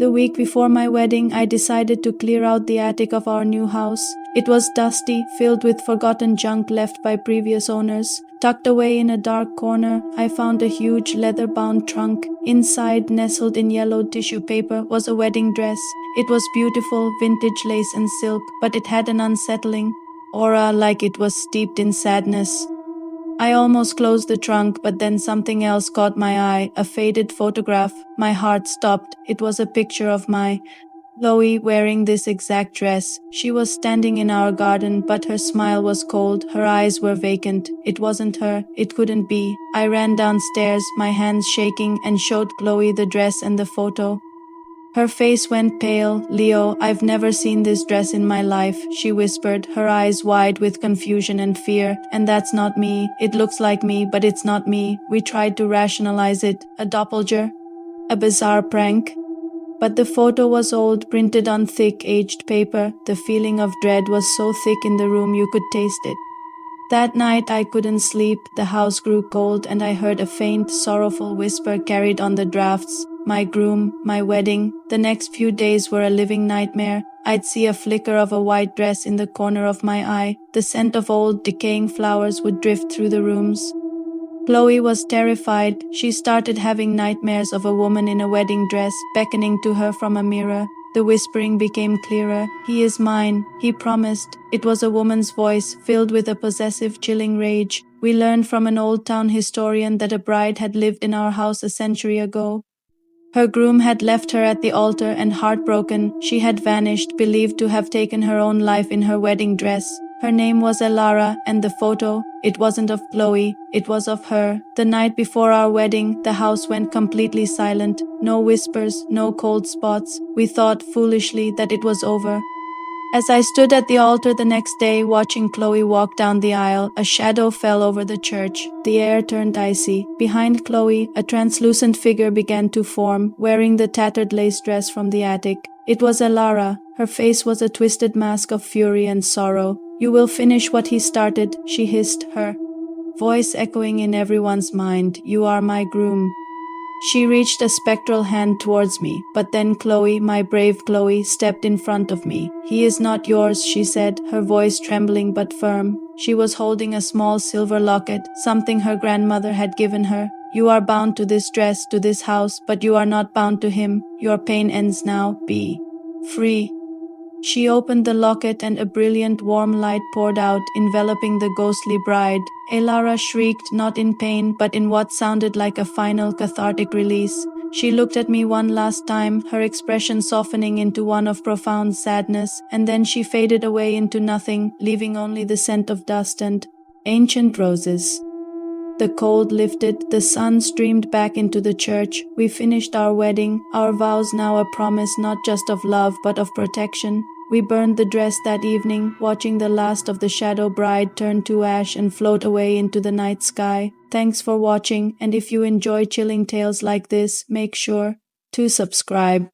The week before my wedding, I decided to clear out the attic of our new house. It was dusty, filled with forgotten junk left by previous owners. Tucked away in a dark corner, I found a huge leather-bound trunk. Inside, nestled in yellowed tissue paper, was a wedding dress. It was beautiful, vintage lace and silk, but it had an unsettling aura, like it was steeped in sadness. I almost closed the trunk, but then something else caught my eye, a faded photograph. My heart stopped. It was a picture of my Chloe wearing this exact dress. She was standing in our garden, but her smile was cold, her eyes were vacant. It wasn't her, it couldn't be. I ran downstairs, my hands shaking, and showed Chloe the dress and the photo. Her face went pale. "Leo, I've never seen this dress in my life," she whispered, her eyes wide with confusion and fear. "And that's not me. It looks like me, but it's not me." We tried to rationalize it. A doppelganger? A bizarre prank? But the photo was old, printed on thick, aged paper. The feeling of dread was so thick in the room you could taste it. That night I couldn't sleep. The house grew cold, and I heard a faint, sorrowful whisper carried on the drafts. My groom, my wedding. The next few days were a living nightmare. I'd see a flicker of a white dress in the corner of my eye. The scent of old, decaying flowers would drift through the rooms. Chloe was terrified. She started having nightmares of a woman in a wedding dress beckoning to her from a mirror. The whispering became clearer. "He is mine," he promised. It was a woman's voice, filled with a possessive, chilling rage. We learned from an old town historian that a bride had lived in our house a century ago. Her groom had left her at the altar, and heartbroken, she had vanished, believed to have taken her own life in her wedding dress. Her name was Elara, and the photo, it wasn't of Chloe, it was of her. The night before our wedding, the house went completely silent. No whispers, no cold spots. We thought foolishly that it was over. As I stood at the altar the next day, watching Chloe walk down the aisle, a shadow fell over the church. The air turned icy. Behind Chloe, a translucent figure began to form, wearing the tattered lace dress from the attic. It was Elara. Her face was a twisted mask of fury and sorrow. "You will finish what he started," she hissed, her voice echoing in everyone's mind. "You are my groom." She reached a spectral hand towards me, but then Chloe, my brave Chloe, stepped in front of me. "He is not yours," she said, her voice trembling but firm. She was holding a small silver locket, something her grandmother had given her. "You are bound to this dress, to this house, but you are not bound to him. Your pain ends now. Be free." She opened the locket, and a brilliant warm light poured out, enveloping the ghostly bride. Elara shrieked, not in pain, but in what sounded like a final cathartic release. She looked at me one last time, her expression softening into one of profound sadness, and then she faded away into nothing, leaving only the scent of dust and ancient roses. The cold lifted, the sun streamed back into the church. We finished our wedding, our vows now a promise not just of love but of protection. We burned the dress that evening, watching the last of the shadow bride turn to ash and float away into the night sky. Thanks for watching, and if you enjoy chilling tales like this, make sure to subscribe.